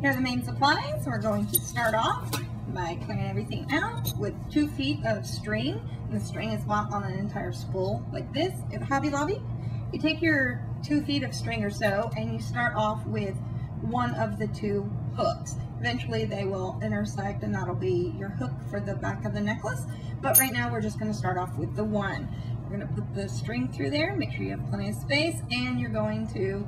Here are the main supplies. We're going to start off by clearing everything out with 2 feet of string. And the string is bought on an entire spool like this at Hobby Lobby. You take your 2 feet of string or so and you start off with one of the 2 hooks. Eventually they will intersect and that'll be your hook for the back of the necklace. But right now we're just going to start off with the one. We're going to put the string through there, make sure you have plenty of space, and you're going to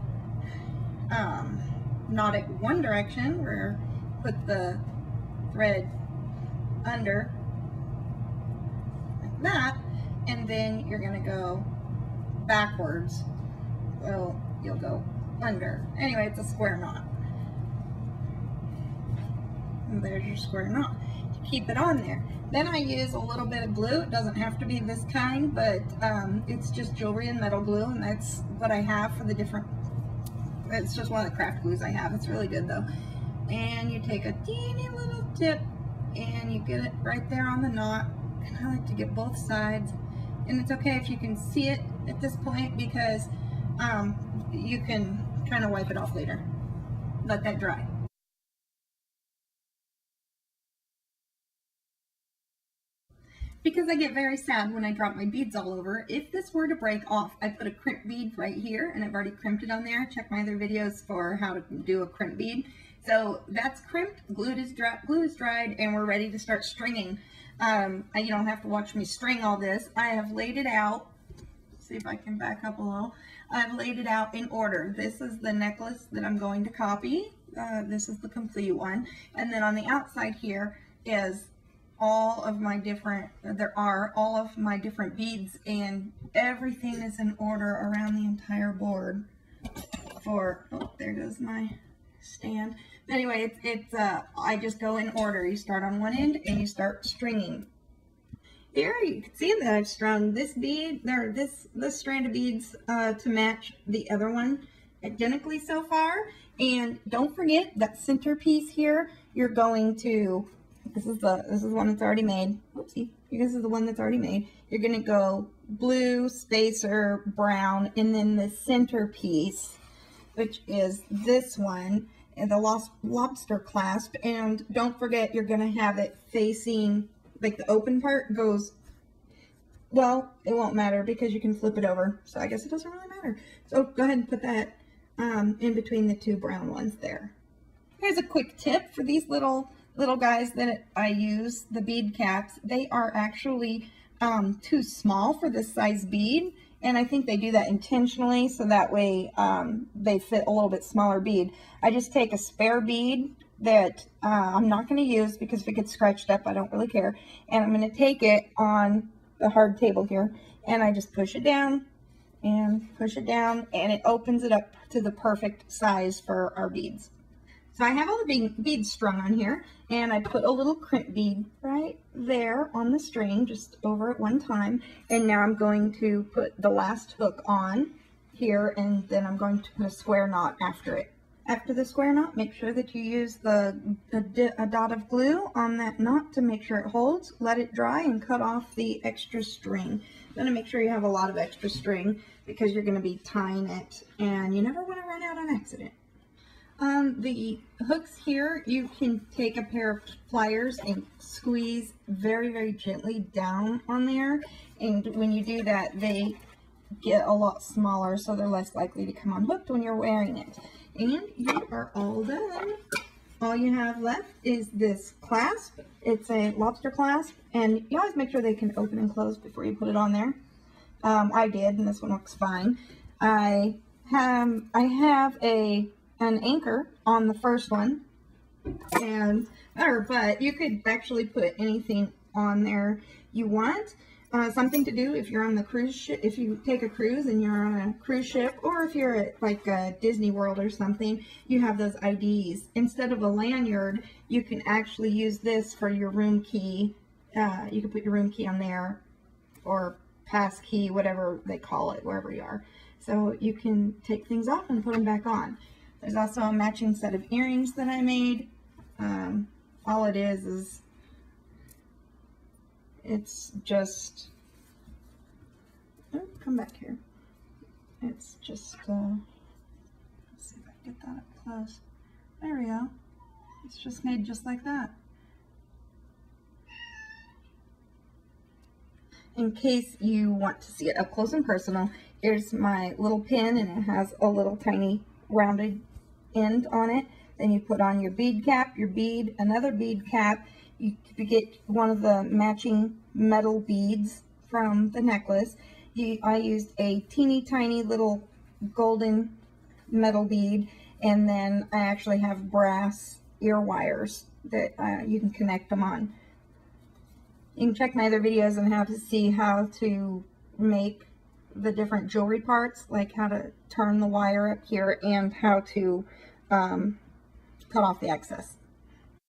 knot it one direction, where put the thread under like that, and then you're going to go backwards. So you'll go under. Anyway, it's a square knot. And there's your square knot. Keep it on there. Then I use a little bit of glue. It doesn't have to be this kind, but it's just jewelry and metal glue, and that's what I have for the different. It's just one of the craft glues I have. It's really good though. And you take a teeny little tip and you get it right there on the knot. And I like to get both sides. And it's okay if you can see it at this point, because you can kind of wipe it off later. Let that dry. Because I get very sad when I drop my beads all over. If this were to break off, I put a crimp bead right here, and I've already crimped it on there. Check my other videos for how to do a crimp bead. So that's crimped, glue is dried, and we're ready to start stringing. You don't have to watch me string all this. I have laid it out. Let's see if I can back up a little. I've laid it out in order. This is the necklace that I'm going to copy. This is the complete one. And then on the outside here is all of my different beads, and everything is in order around the entire board. Oh, there goes my stand. Anyway, I just go in order. You start on one end and you start stringing. Here you can see that I've strung this bead, this strand of beads to match the other one identically so far. And don't forget that center piece here, you're going to, this is the one that's already made. Oopsie. This is the one that's already made. You're going to go blue, spacer, brown, and then the center piece, which is this one, and the lobster clasp. And don't forget, you're going to have it facing, like the open part goes, well, it won't matter because you can flip it over. So I guess it doesn't really matter. So go ahead and put that in between the 2 brown ones there. Here's a quick tip for these little guys that I use, the bead caps. They are actually too small for this size bead, and I think they do that intentionally so that way they fit a little bit smaller bead. I just take a spare bead that I'm not going to use because if it gets scratched up, I don't really care, and I'm going to take it on the hard table here, and I just push it down and push it down, and it opens it up to the perfect size for our beads. So I have all the beads strung on here, and I put a little crimp bead right there on the string, just over at one time. And now I'm going to put the last hook on here, and then I'm going to put a square knot after it. After the square knot, make sure that you use a dot of glue on that knot to make sure it holds. Let it dry and cut off the extra string. You want to make sure you have a lot of extra string because you're going to be tying it, and you never want to run out on accident. The hooks here, you can take a pair of pliers and squeeze very, very gently down on there, and when you do that, they get a lot smaller, so they're less likely to come unhooked when you're wearing it. And you are all done. All you have left is this clasp. It's a lobster clasp, and you always make sure they can open and close before you put it on there. I did, and this one looks fine. I have an anchor on the first one, but you could actually put anything on there you want. Something to do if you're on the cruise ship, if you take a cruise and you're on a cruise ship, or if you're at like a Disney World or something, you have those IDs. Instead of a lanyard, you can actually use this for your room key. You can put your room key on there, or pass key, whatever they call it, wherever you are. So you can take things off and put them back on. There's also a matching set of earrings that I made. All it is it's just, oh, come back here. It's just, let's see if I can get that up close. There we go. It's just made just like that. In case you want to see it up close and personal, here's my little pin, and it has a little tiny rounded end on it. Then you put on your bead cap, your bead, another bead cap. You get one of the matching metal beads from the necklace. I used a teeny tiny little golden metal bead, and then I actually have brass ear wires that you can connect them on. You can check my other videos on how to see how to make the different jewelry parts, like how to turn the wire up here and how to cut off the excess.